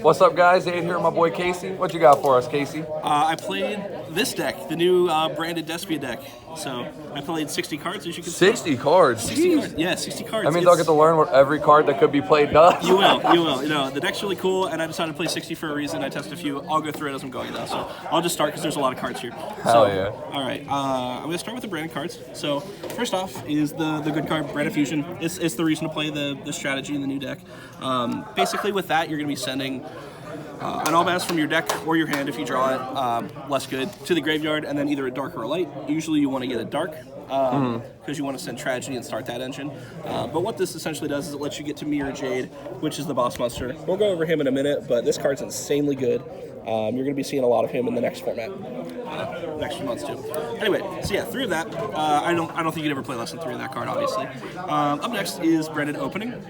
What's up, guys? Aid here, my boy Casey. What you got for us, Casey? I played this deck, the new branded Despia deck. So I played 60 cards, as you can see. 60 cards? 60 cards. Yeah, 60 cards. That means I'll get to learn what every card that could be played does. You will. You know, the deck's really cool, and I decided to play 60 for a reason. I tested a few. I'll go through it as I'm going, though. So I'll just start because there's a lot of cards here. Hell yeah. All right. I'm going to start with the branded cards. So first off is the good card, Branded Fusion. It's the reason to play the strategy in the new deck. Basically, with that, you're going to be sending an All-Baz from your deck or your hand, if you draw it, less good, to the graveyard, and then either a dark or a light. Usually you want to get a dark, because you want to send Tragedy and start that engine. But what this essentially does is it lets you get to Mirror Jade, which is the boss monster. We'll go over him in a minute, but this card's insanely good. You're going to be seeing a lot of him in the next format, next few months too. Anyway, so yeah, 3 of that. I don't think you'd ever play less than 3 of that card, obviously. Up next is Branded Opening.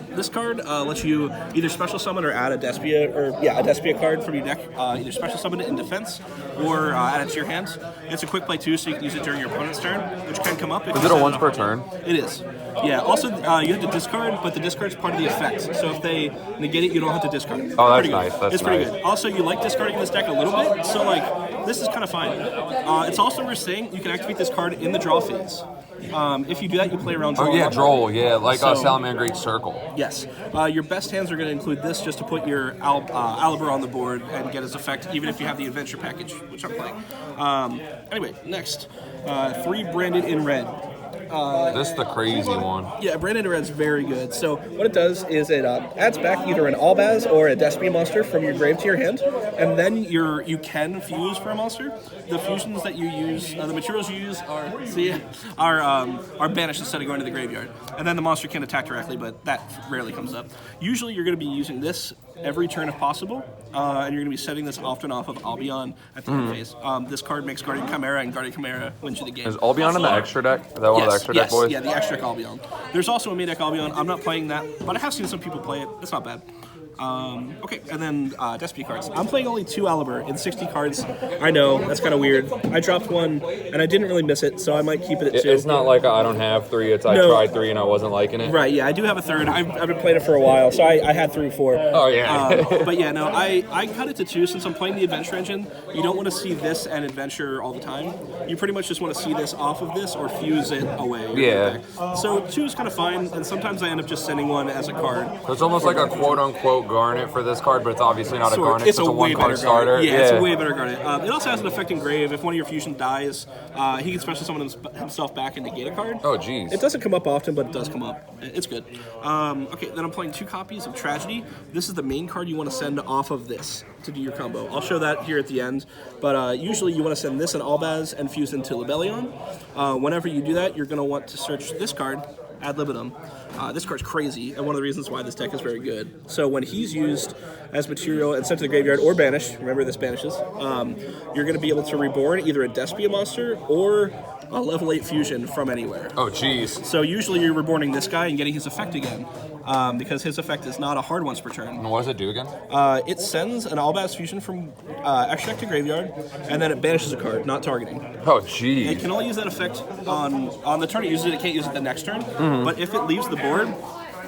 This card lets you either special summon or add a Despia card from your deck. Either special summon it in defense or add it to your hands. It's a quick play too, so you can use it during your opponent's turn, which can come up. Is it a once per turn? It is. Yeah. Also, you have to discard, but the discard's part of the effect. So if they negate it, you don't have to discard it. Oh, that's nice. It's pretty good. Also, you like discarding this deck a little bit, so like this is kind of fine. It's also worth saying you can activate this card in the draw phase. If you do that, you play around draw. Oh yeah, draw. Yeah, like Salamangreat Circle. Yes. Your best hands are going to include this just to put your Alibur on the board and get its effect, even if you have the adventure package, which I'm playing. Anyway, next, 3 branded in red. This is the crazy one. Yeah, Branded in Red's very good. So what it does is it adds back either an All-Baz or a Despia monster from your grave to your hand, and then you can fuse for a monster. The fusions that you use, the materials you use are banished instead of going to the graveyard. And then the monster can attack directly, but that rarely comes up. Usually you're going to be using this every turn if possible, and you're going to be setting this often off of Albion at the end phase. This card makes Guardian Chimera, and Guardian Chimera wins you the game. Is Albion in the extra deck? Is that one of the extra deck boys? Yeah, the extra deck Albion. There's also a main deck Albion. I'm not playing that, but I have seen some people play it. It's not bad. Okay, and then Despia cards. I'm playing only 2 Alibur in 60 cards. I know, that's kind of weird. I dropped one, and I didn't really miss it, so I might keep it at 2. It's not like I don't have 3, it's I tried 3 and I wasn't liking it. Right, yeah, I do have a 3rd. I've been playing it for a while, so I had 3 before. Oh, yeah. But yeah, no, I cut it to 2 since I'm playing the Adventure engine. You don't want to see this and Adventure all the time. You pretty much just want to see this off of this or fuse it away. Yeah. So 2 is kind of fine, and sometimes I end up just sending one as a card. It's almost like a quote-unquote Garnet for this card, but it's obviously not a Garnet. It's a one-card starter. Yeah, it's a way better Garnet. It also has an effect in Grave. If one of your fusions dies, he can special summon himself back and negate a card. Oh, jeez. It doesn't come up often, but it does come up. It's good. Okay, then I'm playing 2 copies of Tragedy. This is the main card you want to send off of this to do your combo. I'll show that here at the end, but usually you want to send this in All-Baz and fuse into Libellion. Whenever you do that, you're going to want to search this card, Ad Libitum. This card's crazy, and one of the reasons why this deck is very good. So when he's used as material and sent to the graveyard or banished, remember this banishes, you're going to be able to reborn either a Despia monster or a level 8 fusion from anywhere. Oh, jeez. So usually you're reborning this guy and getting his effect again, because his effect is not a hard once per turn. And what does it do again? It sends an All-Baz fusion from extra deck to graveyard, and then it banishes a card, not targeting. Oh, jeez. It can only use that effect on the turn it uses it. It can't use it the next turn. But if it leaves the board,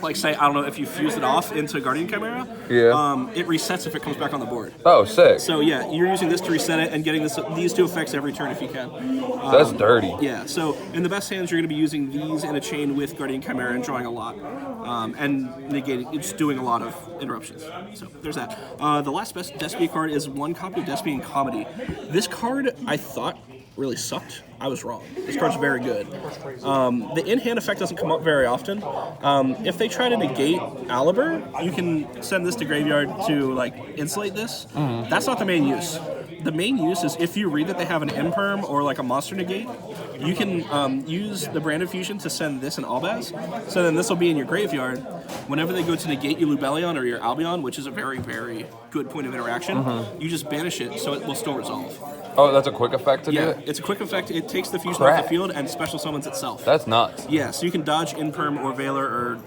like say, I don't know, if you fuse it off into Guardian Chimera, it resets if it comes back on the board. Oh, sick. So yeah, you're using this to reset it and getting these 2 effects every turn if you can. That's dirty. Yeah, so in the best hands, you're going to be using these in a chain with Guardian Chimera and drawing a lot. And negating, it's doing a lot of interruptions. So there's that. The last best Despia card is 1 copy of Despia in Comedy. This card, I thought, really sucked. I was wrong. This card's very good. The in-hand effect doesn't come up very often. If they try to negate Alibur, you can send this to graveyard to like insulate this. That's not the main use. The main use is if you read that they have an imperm or like a monster negate, you can use the Branded Fusion to send this in All-Baz. So then this will be in your graveyard. Whenever they go to negate your Libellion or your Albion, which is a very, very good point of interaction, you just banish it so it will still resolve. Oh, that's a quick effect to do it? Yeah, it's a quick effect. It takes the fusion off the field and special summons itself. That's nuts. Yeah, so you can dodge Imperm or Veiler or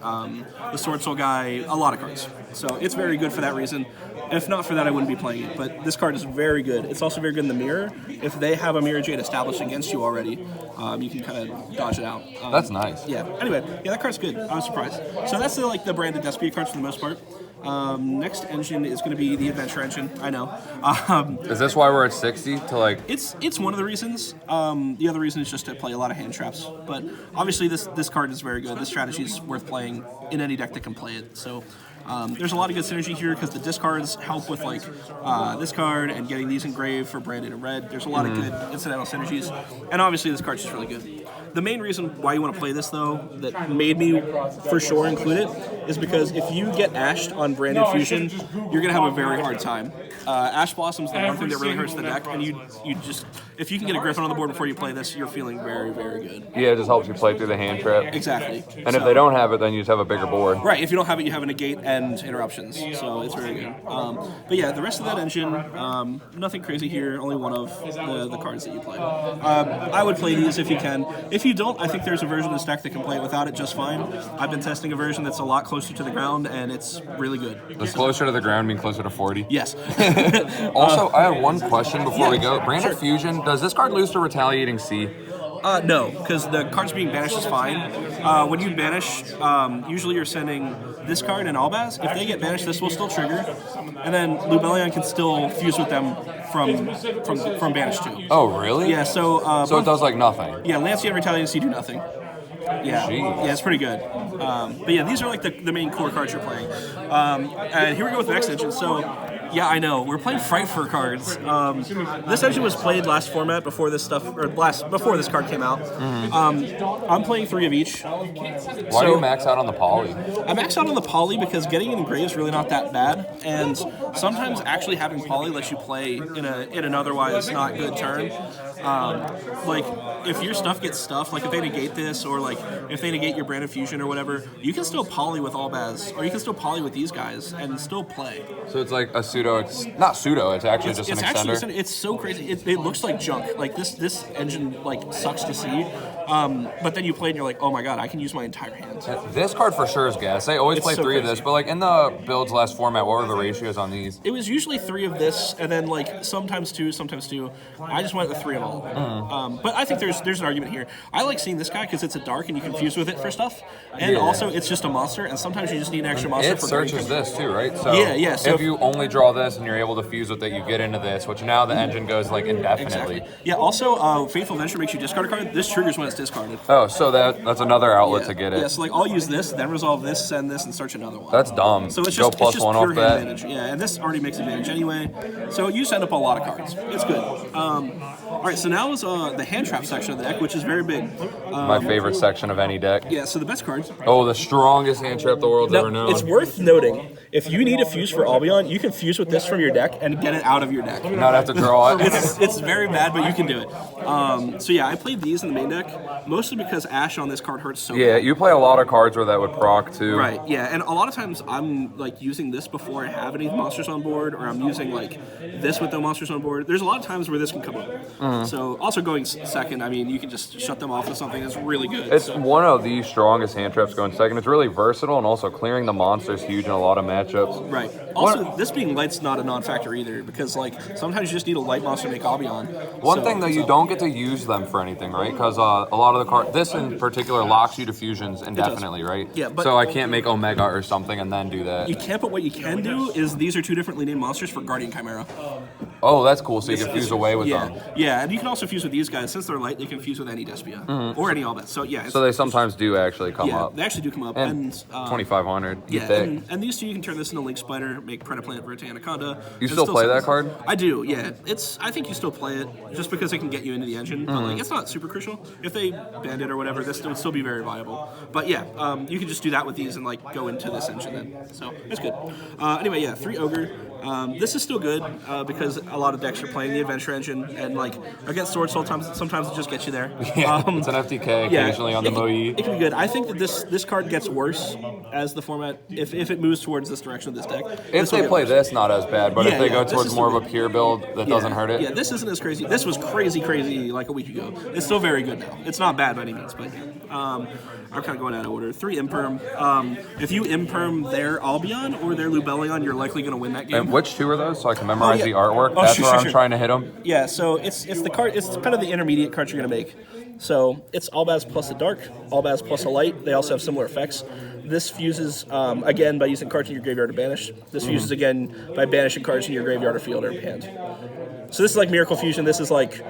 the Sword Soul guy, a lot of cards. So it's very good for that reason. If not for that, I wouldn't be playing it. But this card is very good. It's also very good in the mirror. If they have a Mirror Jade established against you already, you can kind of dodge it out. That's nice. Yeah. Anyway, yeah, that card's good. I was surprised. So that's the branded Despia cards for the most part. Next engine is going to be the Adventure engine. I know. Is this why we're at 60 to like? It's one of the reasons. The other reason is just to play a lot of hand traps. But obviously, this card is very good. This strategy is worth playing in any deck that can play it. So. There's a lot of good synergy here because the discards help with like this card and getting these engraved for branded and red. There's a lot of good incidental synergies, and obviously this card's just really good. The main reason why you want to play this though, that made me for sure include it, is because if you get ashed on branded fusion, you're gonna have a very hard time. Ash Blossom's the one thing that really hurts the deck, and you just if you can get a Griffin on the board before you play this, you're feeling very, very good. Yeah, it just helps you play through the hand trap. Exactly. And if they don't have it, then you just have a bigger board. Right. If you don't have it, you have a negate and interruptions. So it's very good. But yeah, the rest of that engine, nothing crazy here. Only one of the cards that you play. I would play these if you can. If you don't, I think there's a version of this deck that can play it without it just fine. I've been testing a version that's a lot closer to the ground, and it's really good. Does closer to the ground mean closer to 40? Yes. Also, I have one question before we go. Branded Fusion, does this card lose to Retaliating Sea? No, because the cards being banished is fine. When you banish, usually you're sending this card and Albaz. If they get banished, this will still trigger, and then Lubellion can still fuse with them from banish too. Oh, really? Yeah. So it does like nothing. Yeah, Lancey and Retaliating do nothing. Yeah, Jeez. Yeah, it's pretty good. But yeah, these are like the main core cards you're playing. And here we go with the next engine. So, yeah, I know we're playing Frightfur cards. This engine was played last format before this before this card came out. I'm playing 3 of each. Why do you max out on the poly? I max out on the poly because getting it engraved is really not that bad, and sometimes actually having poly lets you play in an otherwise not good turn. Like if your stuff gets stuffed, like if they negate this, or like if they negate your Brand of Fusion or whatever, you can still poly with Albaz, or you can still poly with these guys and still play. So it's like a pseudo. It's not pseudo. It's actually just an extender. Actually, it's so crazy. It looks like junk. Like this engine like sucks to see. But then you play and you're like, oh my god, I can use my entire hand. This card for sure is gas. They always play so 3 of this, but like in the build's last format, what were the ratios on these? It was usually 3 of this, and then like sometimes 2, sometimes 2. I just went with 3 of all. But I think there's an argument here. I like seeing this guy because it's a dark and you can fuse with it for stuff, and also it's just a monster, and sometimes you just need an extra monster. It searches this too, right? So yeah. So if you only draw this and you're able to fuse with it, you get into this, which now the engine goes like indefinitely. Exactly. Yeah. Also, Faithful Venture makes you discard a card. This triggers when it's discarded. Oh, so that's another outlet to get it. Yeah. So like I'll use this, then resolve this, send this, and search another one. That's dumb. So it's go just, plus it's just 1 pure off that. advantage. Yeah, and this already makes advantage anyway. So you send up a lot of cards. It's good. All right, so now is the hand trap section of the deck, which is very big. My favorite section of any deck. Yeah, so the best cards. Oh, the strongest hand trap the world's ever known. It's worth noting, if you need a fuse for Albion, you can fuse with this from your deck and get it out of your deck. Not have to draw it. It's very bad, but you can do it. So yeah, I played these in the main deck, mostly because Ash on this card hurts so Yeah, bad. you play a lot of cards where that would proc too. Right, yeah, and a lot of times I'm like using this before I have any monsters on board, or I'm using like this with no monsters on board. There's a lot of times where this can come up. So also going second, I mean, you can just shut them off with something that's really good. It's one of the strongest hand traps going second. It's really versatile, and also clearing the monster is huge in a lot of matchups. Right. Also, this being light's not a non-factor either, because like sometimes you just need a light monster to make Albion. One thing though, you don't get to use them for anything, right? Because a lot of the cards, this in particular, locks you to fusions indefinitely, right? Yeah, but so I can't make Omega or something and then do that. You can't, but what you can do is these are 2 differently named monsters for Guardian Chimera. Oh, that's cool. So you can fuse away with them. Yeah, and you can also fuse with these guys. Since they're light, they can fuse with any Despia or any Albet. So yeah. So they sometimes do actually come up. They actually do come up. And 2,500. Yeah, and these 2 you can turn this into Link Spider, make Predaplant, Verte, Anaconda. You still play that card? I do. Yeah, I think you still play it just because it can get you into the engine. But like, it's not super crucial. If they banned it or whatever, this would still be very viable. But yeah, you can just do that with these and like go into this engine then. So it's good. Anyway, yeah, 3 Ogre. This is still good because a lot of decks are playing the Adventure engine, and like against Sword Soul, sometimes it just gets you there. Yeah, it's an FTK occasionally on the Moe. It can be good. I think that this card gets worse as the format if it moves towards this direction of this deck. If they play this, not as bad, but if they go towards more of a pure build that doesn't hurt it. Yeah, this isn't as crazy. This was crazy like a week ago. It's still very good now. It's not bad by any means, but I'm kind of going out of order. 3 Imperm. If you Imperm their Albion or their Lubellion, you're likely going to win that game. Which two are those? So I can memorize yeah. the artwork. Oh, That's sure, where sure, I'm sure. trying to hit them. Yeah, so it's the card. It's kind of the intermediate cards you're gonna make. So it's Albaz plus a dark, Albaz plus a light. They also have similar effects. This fuses again by using cards in your graveyard to banish. This fuses again by banishing cards in your graveyard or field or hand. So this is like Miracle Fusion. This is like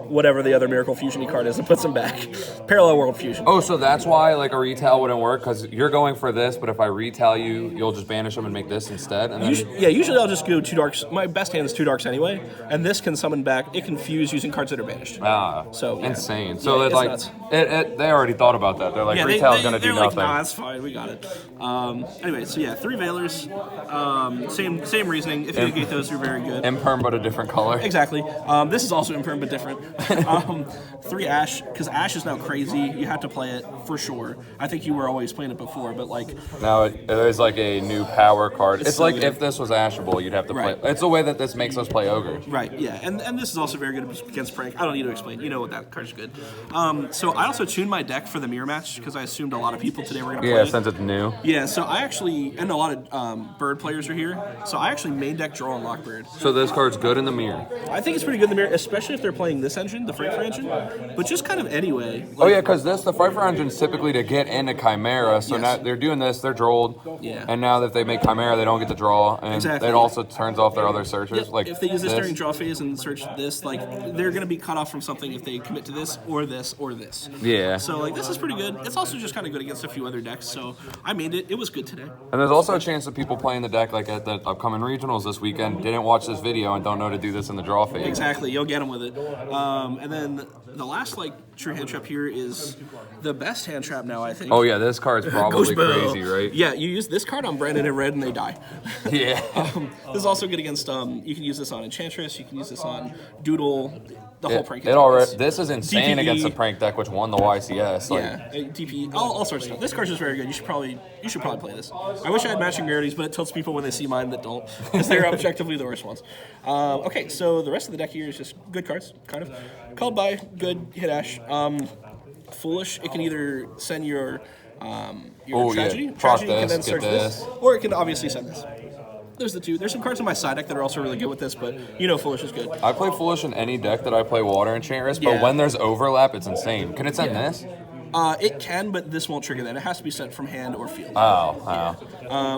whatever the other Miracle Fusion card is and puts them back. Parallel World Fusion. Oh, so that's why like a retail wouldn't work, because you're going for this, but if I retail you, you'll just banish them and make this instead. And then Usually I'll just go 2 darks. My best hand is 2 darks anyway, and this can summon back. It can fuse using cards that are banished. So yeah. insane. So Yeah, it's like nuts. they already thought about that. They're like, retail's gonna do they're nothing. Like, nah, that's fine. We got it. Anyway, so yeah, 3 Veilers. Same reasoning. If you negate those, you're very good. Imperm, but a different color. Exactly. This is also imperm, but different. 3 Ash, because Ash is now crazy. You have to play it for sure. I think you were always playing it before, but like Now it is like a new power card. It's so like good. if this was Ashable, you'd have to Right. play. It's the way that this makes us play ogres. right, yeah, and this is also very good against Prank. I don't need to explain. You know what that card's good. So I also tuned my deck for the mirror match because I assumed a lot of people today were going to play Yeah, it. since it's new. Yeah, so I actually, and a lot of Bird players are here, so I actually main deck Draw and Lock Bird. So this card's good in the mirror. I think it's pretty good in the mirror, especially if they're playing this engine, the Frightfur engine, but just kind of anyway. Oh yeah, because the Frightfur engine's typically to get into Chimera, so Yes. now they're doing this, they're drolled, Yeah. and now if they make Chimera, they don't get to draw, and Exactly. it also turns off their other searches. Like If they use this during draw phase and search this, like they're going to be cut off from something if they commit to this or this or this. Yeah. So like this is pretty good. It's also just kind of good against a few other decks. So I made it. It was good today. And there's also a chance that people playing the deck, like at the upcoming regionals this weekend, didn't watch this video and don't know to do this in the draw phase. Exactly. You'll get them with it. And then the last like true hand trap here is the best hand trap now, I think. Oh yeah, this card's probably Ghost Bell. crazy, right? Yeah, you use this card on Brandon and Red and they die. Yeah. This is also good against, you can use this on Enchantress, you can use this on Doodle, the whole prank. This is insane DPE. against the prank deck, which won the YCS. Like, Yeah, DP, all sorts of stuff. This card's just very good. You should probably play this. I wish I had matching rarities, but it tilts people when they see mine that don't, because they're objectively the worst ones. Okay, so the rest of the deck here is just good cards, kind of. Called by, good, hit Ash. Foolish, it can either send your tragedy. Yeah. Tragedy can This, then get search this. or it can obviously send this. There's the two. There's some cards in my side deck that are also really good with this, but you know Foolish is good. I play Foolish in any deck that I play Water Enchantress, but Yeah. when there's overlap, it's insane. Can it send Yeah. this? It can, but this won't trigger that. It has to be sent from hand or field. Oh.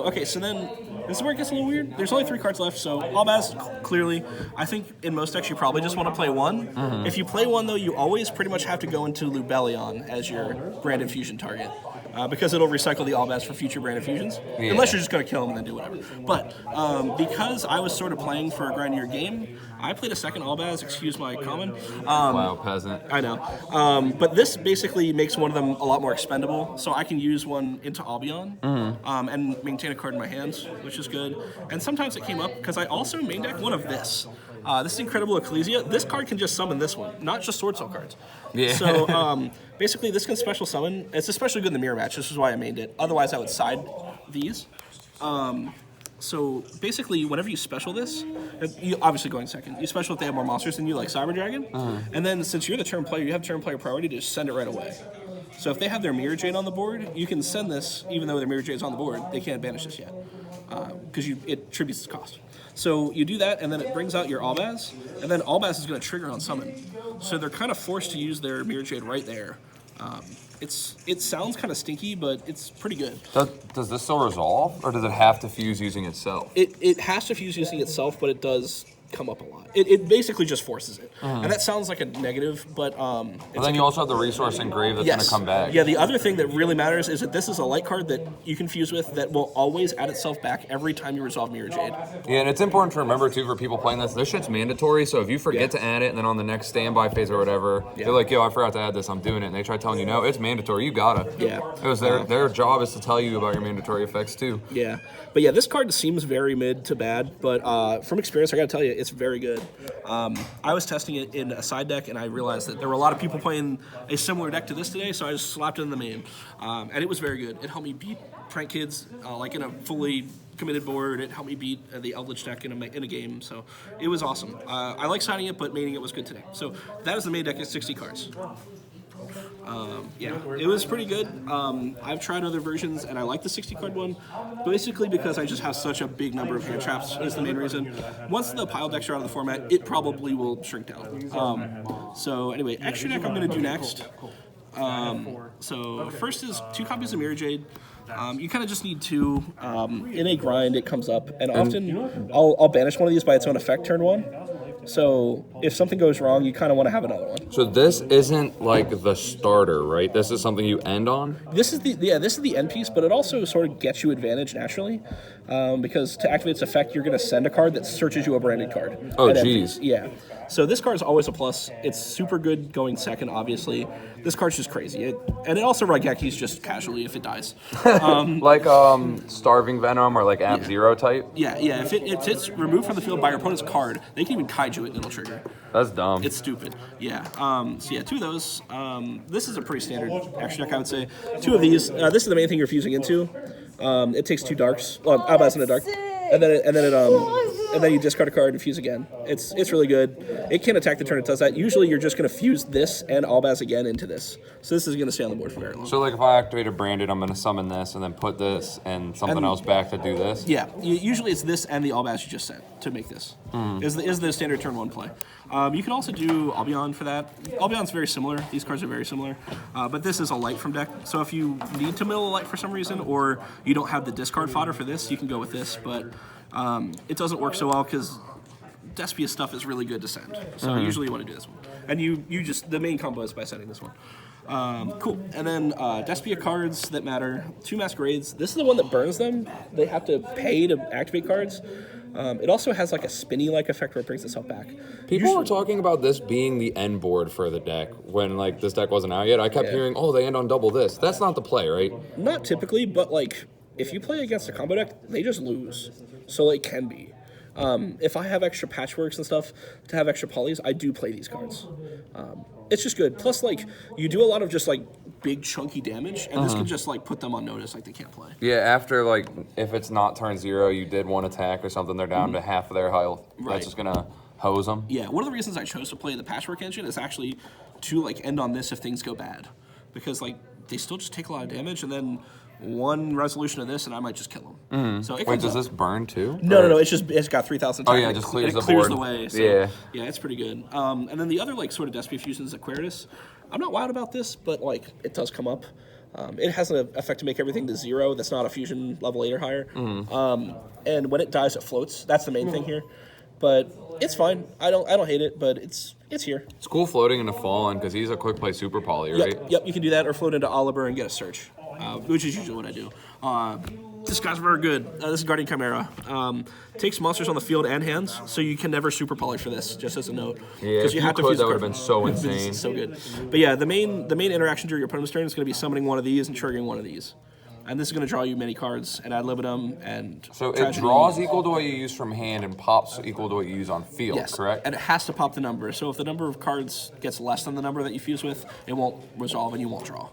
Okay, so then this is where it gets a little weird. There's only 3 cards left, so Albaz, clearly, I think in most decks you probably just want to play one. If you play one, though, you always pretty much have to go into Lubellion as your Branded Fusion target. Because it'll recycle the Albaz for future Branded Fusions. Yeah. Unless you're just going to kill him and then do whatever. But because I was sort of playing for a grindier game, I played a second Albaz, excuse my common. Wow, peasant. I know. But this basically makes one of them a lot more expendable, so I can use one into Albion and maintain a card in my hands, which is good. And sometimes it came up because I also main deck one of this. This is Incredible Ecclesia. This card can just summon this one, not just Sword Soul cards. Yeah. So basically, this can special summon. It's especially good in the mirror match. This is why I mained it. Otherwise, I would side these. So basically, whenever you special this, you obviously going second. You special if they have more monsters than you, like Cyber Dragon, and then since you're the turn player, you have turn player priority to just send it right away. So if they have their Mirror Jade on the board, you can send this even though their Mirror Jade's on the board. They can't banish this yet because it tributes its cost. So you do that, and then it brings out your Albaz, and then Albaz is going to trigger on summon. So they're kind of forced to use their Mirror Jade right there. It sounds kind of stinky, but it's pretty good. Does this still resolve, or does it have to fuse using itself? It has to fuse using itself, but it does come up a lot. It basically just forces it. And that sounds like a negative, but But then you also have the resource engraved that's going to come back. Yeah, the other thing that really matters is that this is a light card that you can fuse with that will always add itself back every time you resolve Mirror Jade. Yeah, and it's important to remember, too, for people playing this shit's mandatory, so if you forget to add it, and then on the next standby phase or whatever, you're like, yo, I forgot to add this, I'm doing it, and they try telling you, no, it's mandatory, you gotta. Yeah. It was their job is to tell you about your mandatory effects, too. Yeah, but yeah, this card seems very mid to bad, but from experience, I gotta tell you, it's very good. I was testing it in a side deck, and I realized that there were a lot of people playing a similar deck to this today, so I just slapped it in the main, and it was very good. It helped me beat Prank Kids, like in a fully committed board. It helped me beat the Eldritch deck in a game, so it was awesome. I like signing it, but maining it was good today. So that is the main deck at 60 cards. Yeah, it was pretty good. I've tried other versions, and I like the 60 card one, basically because I just have such a big number of hand traps is the main reason. Once the pile decks are out of the format, it probably will shrink down. So anyway, extra deck I'm going to do next. So first is 2 copies of Mirror Jade. You kind of just need 2. In a grind, it comes up, and often I'll banish one of these by its own effect turn 1. So if something goes wrong, you kind of want to have another one. So this isn't like the starter, right? This is something you end on? This is the end piece, but it also sort of gets you advantage naturally, because to activate its effect, you're going to send a card that searches you a branded card. Oh, jeez. Yeah. So this card is always a plus. It's super good going second, obviously. This card's just crazy. And it also Raigekis just casually if it dies. Like Starving Venom or like Ab Zero type? Yeah. If it's removed from the field by your opponent's card, they can even kaiju it and it'll trigger. That's dumb. It's stupid. Yeah. So yeah, 2 of those. This is a pretty standard extra deck, I would say. 2 of these. This is the main thing you're fusing into. It takes 2 darks. Well, Albaz in a dark. And then you discard a card and fuse again. It's really good. It can attack the turn it does that. Usually you're just going to fuse this and Albaz again into this. So this is going to stay on the board for very long. So like if I activate a branded, I'm going to summon this and then put this and something else back to do this? Yeah. Usually it's this and the Albaz you just sent to make this. Is the standard turn 1 play. You can also do Albion for that. Albion's very similar. These cards are very similar. But this is a light from deck. So if you need to mill a light for some reason or you don't have the discard fodder for this, you can go with this. But it doesn't work so well because Despia stuff is really good to send. So usually you want to do this one. And you just, the main combo is by sending this one. Cool. And then Despia cards that matter. 2 Masquerades. This is the one that burns them. They have to pay to activate cards. It also has like a spinny-like effect where it brings itself back. People were talking about this being the end board for the deck when like this deck wasn't out yet. I kept hearing, oh, they end on double this. That's not the play, right? Not typically, but like if you play against a combo deck, they just lose. So it can be. If I have extra patchworks and stuff to have extra polys, I do play these cards. It's just good. Plus, like, you do a lot of just, like, big chunky damage, and this can just, like, put them on notice, like they can't play. Yeah, after, like, if it's not turn 0, you did 1 attack or something, they're down to half of their health. Right. That's just going to hose them. Yeah, one of the reasons I chose to play the Patchwork engine is actually to, like, end on this if things go bad. Because, like, they still just take a lot of damage, and then 1 resolution of this, and I might just kill them. So Wait, does this burn too? No. It's got 3,000 attack. Oh yeah, it just clears the clears board. the way. So, yeah, it's pretty good. And then the other like sort of Despia fusion is Aquarius. I'm not wild about this, but like it does come up. It has an effect to make everything to 0. That's not a fusion level 8 or higher. And when it dies, it floats. That's the main thing here. But it's fine. I don't hate it, but it's here. It's cool floating into Fallen because he's a quick play super poly, right? Yep, you can do that or float into Oliver and get a search, which is usually what I do. This guy's very good. This is Guardian Chimera. Takes monsters on the field and hands, so you can never super poly for this, just as a note. Yeah, if you have to could, fuse that the would have card. been so insane. So good. But yeah, the main interaction during your opponent's turn is going to be summoning one of these and triggering one of these. And this is going to draw you many cards and ad libitum and So tragedy. it draws equal to what you use from hand and pops equal to what you use on field, Yes, correct? and it has to pop the number. So if the number of cards gets less than the number that you fuse with, it won't resolve and you won't draw.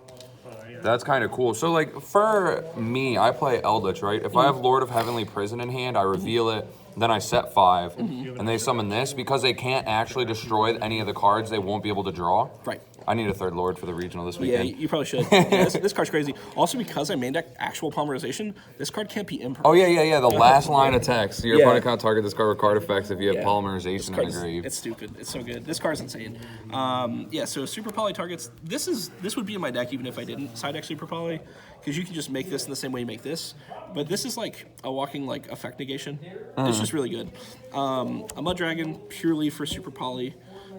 That's kind of cool. So, like, for me, I play Eldritch, right? If I have Lord of Heavenly Prison in hand, I reveal it, then I set 5, and they summon this. Because they can't actually destroy any of the cards, they won't be able to draw. Right. I need a 3rd Lord for the regional this Yeah, weekend. you probably should. Yeah, this card's crazy. Also, because I main deck actual polymerization, this card can't be impermanent. Oh, yeah. The last line of text. Your Yeah. opponent can't target this card with card effects if you have polymerization in the This grave. It's stupid. It's so good. This card's insane. So super poly targets. This would be in my deck even if I didn't side deck super poly, because you can just make this in the same way you make this. But this is like a walking like effect negation. It's just really good. A Mud Dragon purely for super poly.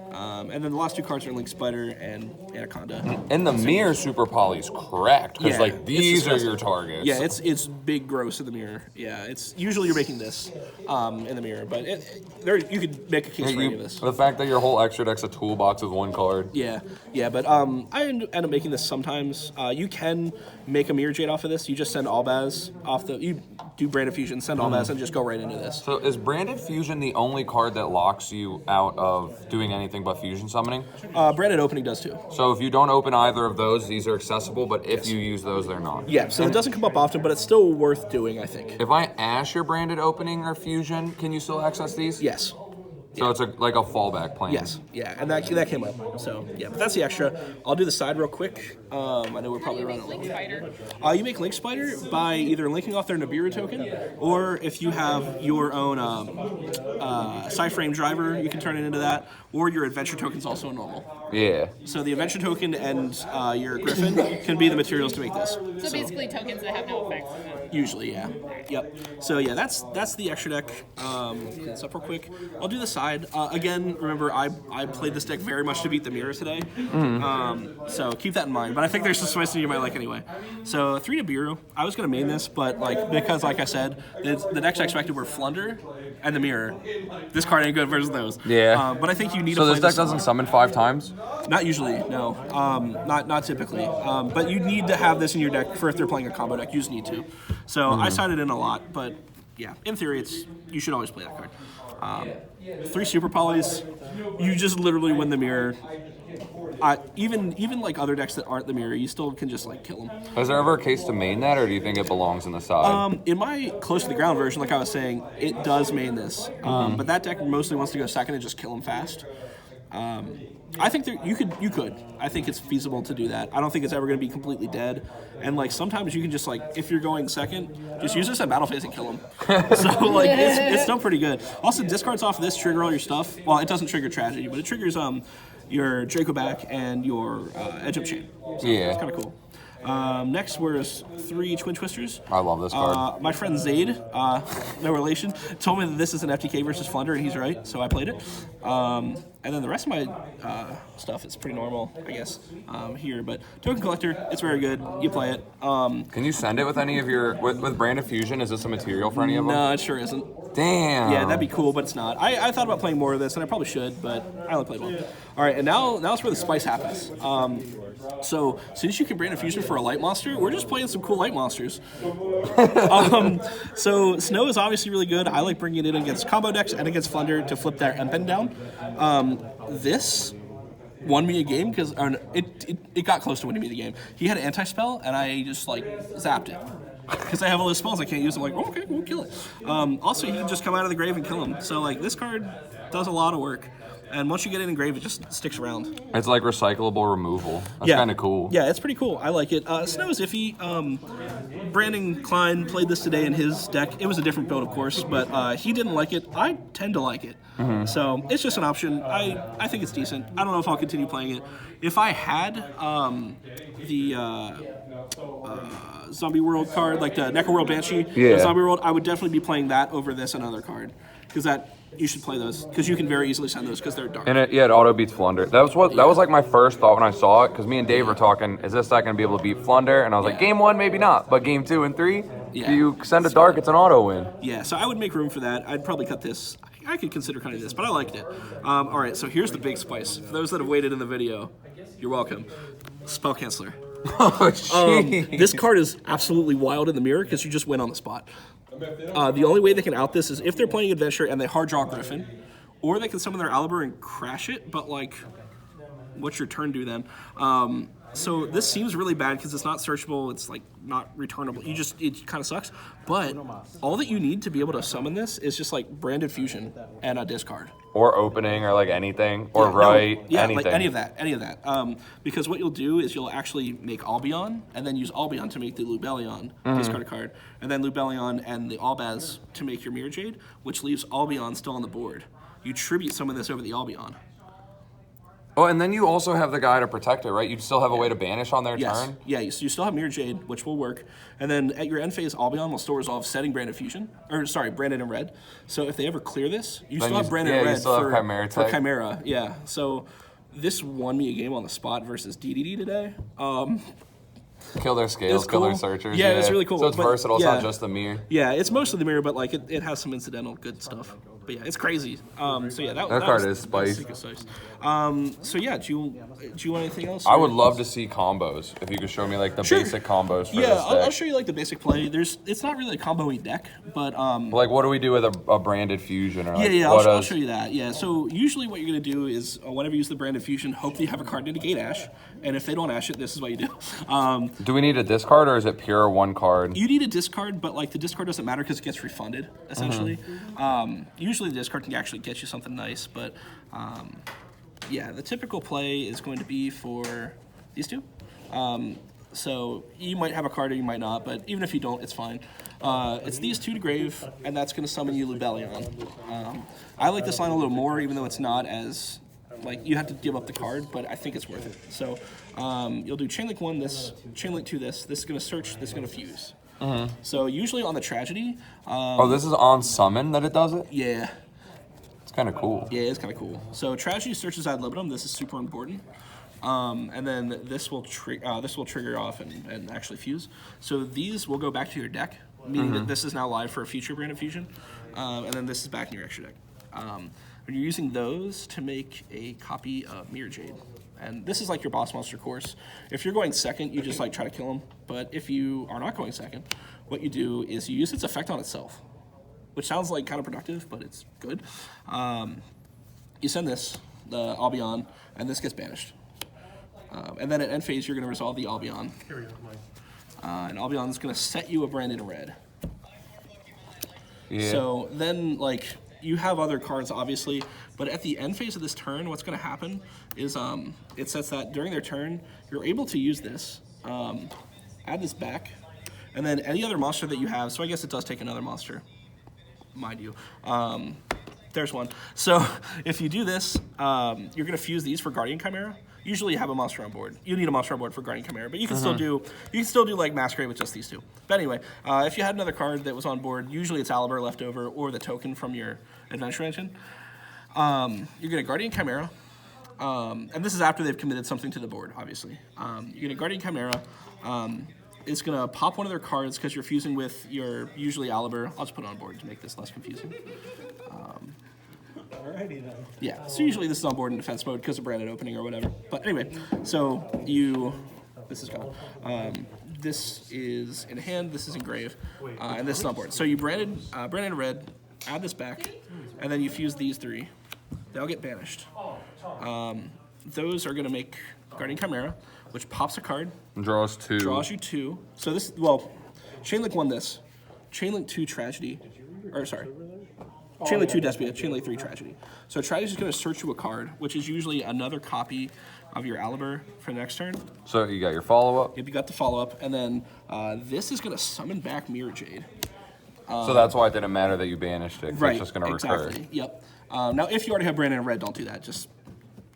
And then the last 2 cards are Link Spider and Anaconda. And the mirror super poly's correct, because like these are your targets. Yeah, it's big gross in the mirror. Yeah, it's usually you're making this in the mirror, but you could make a case for any of this. The fact that your whole extra deck's a toolbox with 1 card. Yeah, but I end up making this sometimes. You can make a Mirror Jade off of this. You just send Albaz off you do Branded Fusion, send Albaz, and just go right into this. So is Branded Fusion the only card that locks you out of doing anything but fusion summoning? Branded Opening does too. So if you don't open either of those, these are accessible, but if you use those, they're not. Yeah, so it doesn't come up often, but it's still worth doing, I think. If I ash your Branded Opening or Fusion, can you still access these? Yes. So it's like a fallback plan. Yes, yeah, and that came up. So yeah, but that's the extra. I'll do the side real quick. I know we're probably running Link Spider. You make Link Spider by either linking off their Nibiru token, or if you have your own Cyframe driver, you can turn it into that, or your adventure token is also a normal. Yeah. So the adventure token and your Griffin can be the materials to make this. So basically tokens that have no effects. Usually, yeah. Yep. So yeah, that's the extra deck. Clean this up real quick. I'll do the side. Again, remember I played this deck very much to beat the mirror today. So keep that in mind. But I think there's some spice you might like anyway. So 3 Nibiru. I was gonna main this, but because like I said, the decks I expected were Flunder and the mirror. This card ain't good versus those. Yeah. But I think you need to So play this deck doesn't summon 5 times? Not usually, no. Not typically. But you need to have this in your deck for if they're playing a combo deck. You just need to. So I sided in a lot, but yeah, in theory, you should always play that card. 3 Super Polys, you just literally win the mirror. Even like other decks that aren't the mirror, you still can just like kill them. Is there ever a case to main that, or do you think it belongs in the side? In my close to the ground version, like I was saying, it does main this. But that deck mostly wants to go second and just kill them fast. I think you could. I think it's feasible to do that. I don't think it's ever going to be completely dead. And like sometimes you can just like, if you're going second, just use this at battle phase and kill him. So like it's still pretty good. Also discards off this, trigger all your stuff. Well, it doesn't trigger tragedy, but it triggers your Draco back and your Edge Up Chain. So Yeah. it's kind of cool. Next was 3 Twin Twisters. I love this card. My friend Zaid, no relation, told me that this is an FTK versus Flunder, and he's right, so I played it. And then the rest of my stuff is pretty normal, I guess, here. But Token Collector, it's very good. You play it. Can you send it with any of your... With Brand of Fusion, is this a material for any of them? No, it sure isn't. Damn. Yeah, that'd be cool, but it's not. I thought about playing more of this, and I probably should, but I only played one. All right, and now it's where the spice happens. So since you can Brand of Fusion for a light monster, we're just playing some cool light monsters. So Snow is obviously really good. I like bringing it in against combo decks and against Flunder to flip their Empen down. This won me a game because it got close to winning me the game. He had an anti-spell, and I just like zapped it. Because I have all those spells I can't use. I'm like, oh, okay, we'll kill it. Also, he can just come out of the grave and kill him. So like this card does a lot of work. And once you get it in grave, it just sticks around. It's like recyclable removal. That's kind of cool. Yeah, it's pretty cool. I like it. Snow is iffy. Brandon Klein played this today in his deck. It was a different build, of course, but he didn't like it. I tend to like it. So it's just an option. I think it's decent. I don't know if I'll continue playing it. If I had the Zombie World card, like the Necro World Banshee, the Zombie World, I would definitely be playing that over this another card. Because you should play those, because you can very easily send those because they're dark. And it auto beats Flunder. That was like my first thought when I saw it, because me and Dave were talking, is this deck going to be able to beat Flunder? And I was like, game 1, maybe not, but game 2 and 3, if you send a dark, it's an auto win. Yeah, so I would make room for that. I'd probably cut this. I could consider cutting this, but I liked it. All right, so here's the big spice. For those that have waited in the video, you're welcome. Spell Canceller. Oh, jeez. This card is absolutely wild in the mirror because you just win on the spot. The only way they can out this is if they're playing Adventure and they hard draw Griffin, or they can summon their Aliber and crash it, but like, what's your turn do then? So this seems really bad because it's not searchable, it's like not returnable. It kind of sucks. But all that you need to be able to summon this is just like Branded Fusion and a discard. Or opening, or like anything, or anything. Like any of that. Because what you'll do is you'll actually make Albion, and then use Albion to make the Lubellion, discard a card, and then Lubellion and the Albaz to make your Mirror Jade, which leaves Albion still on the board. You tribute summon this over the Albion. Oh, and then you also have the guy to protect it, right? You still have a way to banish on their turn? Yeah, you still have Mirror Jade, which will work. And then at your end phase, Albion will still resolve setting Branded Fusion. Branded in red. So if they ever clear this, you still have Branded in red for Chimera. Yeah, so this won me a game on the spot versus DDD today. Kill their scales, kill their searchers. Yeah, it's really cool. So it's versatile, it's not just the mirror. Yeah, it's mostly the mirror, but like it has some incidental good stuff. But yeah, it's crazy. So yeah, that card is spicy. So yeah, do you want anything else? I would love to see combos. If you could show me like the basic combos for this deck. I'll show you like the basic play. It's not really a combo-y deck, but like what do we do with a Branded Fusion? Or like, I'll show you that. Yeah, so usually what you're gonna do is whenever you use the Branded Fusion, hope that you have a card to negate Ash, and if they don't Ash it, this is what you do. Do we need a discard, or is it pure one card? You need a discard, but like the discard doesn't matter because it gets refunded essentially. Usually usually the discard can actually get you something nice, but yeah, the typical play is going to be for these two. So you might have a card or you might not, but even if you don't, it's fine. It's these two to grave, and that's going to summon you Lubellion. I like this line a little more, even though it's not as, like, you have to give up the card, but I think it's worth it. So you'll do Chain Link 1, this, Chain Link 2, this is going to search, this is going to fuse. So usually on the Tragedy... oh, this is on summon that it does it? Yeah. It's kind of cool. Yeah, it's kind of cool. So Tragedy searches ad libitum. This is super important. And then this will trigger off and actually fuse. So these will go back to your deck, meaning that this is now live for a future Branded Fusion. And then this is back in your extra deck. And you're using those to make a copy of Mirror Jade. And this is like your boss monster course. If you're going second, you just like try to kill him. But if you are not going second, what you do is you use its effect on itself, which sounds like counterproductive, but it's good. You send this, the Albion, and this gets banished. And then at end phase, you're going to resolve the Albion. And Albion is going to set you a Branded red. Yeah. So then, like, you have other cards, obviously, but at the end phase of this turn, what's going to happen is it says that during their turn, you're able to use this, add this back, and then any other monster that you have, so I guess it does take another monster, mind you. There's one. So if you do this, you're going to fuse these for Guardian Chimera. Usually you have a monster on board. You need a monster on board for Guardian Chimera, but you can still do like Masquerade with just these two. But anyway, if you had another card that was on board, usually it's Aliber left over or the token from your Adventure Engine. You're going to Guardian Chimera, and this is after they've committed something to the board, obviously. You're going to Guardian Chimera. It's going to pop one of their cards because you're fusing with your usually Aliber. I'll just put it on board to make this less confusing. Alrighty then. Yeah, so usually this is on board in defense mode because of branded opening or whatever. But anyway, so this is gone. This is in hand, this is in grave, and this is on board. So you branded red, add this back, and then you fuse these three. They'll get banished. Those are going to make Guardian Chimera, which pops a card. Draws two. Draws you two. So this, well, Chain Link 1 this. Chain Link 2 Tragedy. Or sorry. Chain Link 2 Despia, Chain Link 3 Tragedy. So Tragedy is going to search you a card, which is usually another copy of your Aliber for the next turn. So you got your follow-up? Yep, you got the follow-up. And then this is going to summon back Mirror Jade. So that's why it didn't matter that you banished it, 'cause Right, it's just going to recur. exactly. Yep. Now, if you already have Brandon in red, don't do that. Just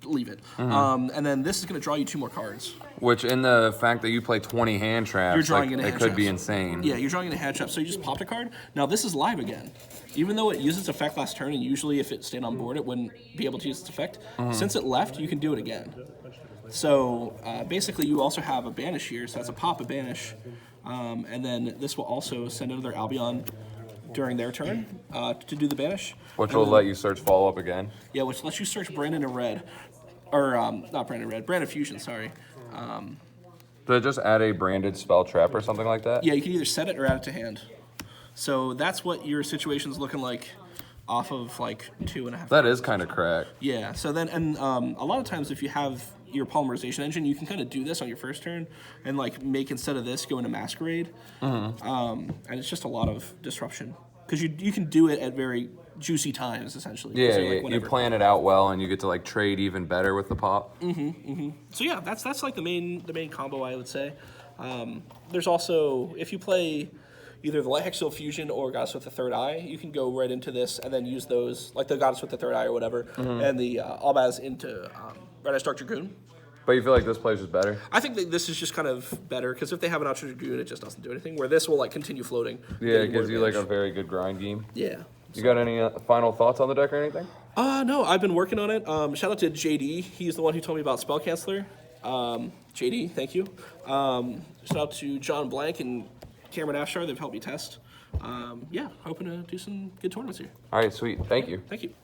leave it. And then this is going to draw you two more cards. Which, in the fact that you play 20 hand traps, You're drawing like, in a it hand could be traps. insane. Yeah, you're drawing in a hand trap, so you just popped a card. Now this is live again. Even though it used its effect last turn, and usually if it stayed on board, it wouldn't be able to use its effect. Since it left, you can do it again. So basically, you also have a banish here, so that's a pop, a banish. And then this will also send another Albion during their turn to do the banish. Which And will then- let you search follow-up again. Yeah, which lets you search Brandon in red. Or, not Brandon red, Brandon Fusion, sorry. Did it just add a branded spell trap or something like that? Yeah, you can either set it or add it to hand. So that's what your situation's looking like off of like 2.5. That is kind of crack. Yeah, so then, and a lot of times if you have your polymerization engine, you can kind of do this on your first turn and like make, instead of this, go into Masquerade. And it's just a lot of disruption. Because you can do it at very juicy times, essentially. Yeah, So, like, you whenever. plan it out well, and you get to like trade even better with the pop. So yeah, that's like the main combo, I would say. There's also, if you play either the Light Hexil Fusion or Goddess with the Third Eye, you can go right into this and then use those, like the Goddess with the Third Eye or whatever, and the Albaz into Red Eyes Dark Dragoon. But you feel like this plays is better? I think that this is just kind of better, because if they have an Ultra Dragoon, it just doesn't do anything, where this will like continue floating. Yeah, it getting more gives you like a advantage. very good grind game. Yeah. You got any final thoughts on the deck or anything? No, I've been working on it. Shout out to JD. He's the one who told me about Spell Canceller. JD, thank you. Shout out to John Blank and Cameron Afshar. They've helped me test. Yeah, hoping to do some good tournaments here. All right, sweet. Thank you. Thank you.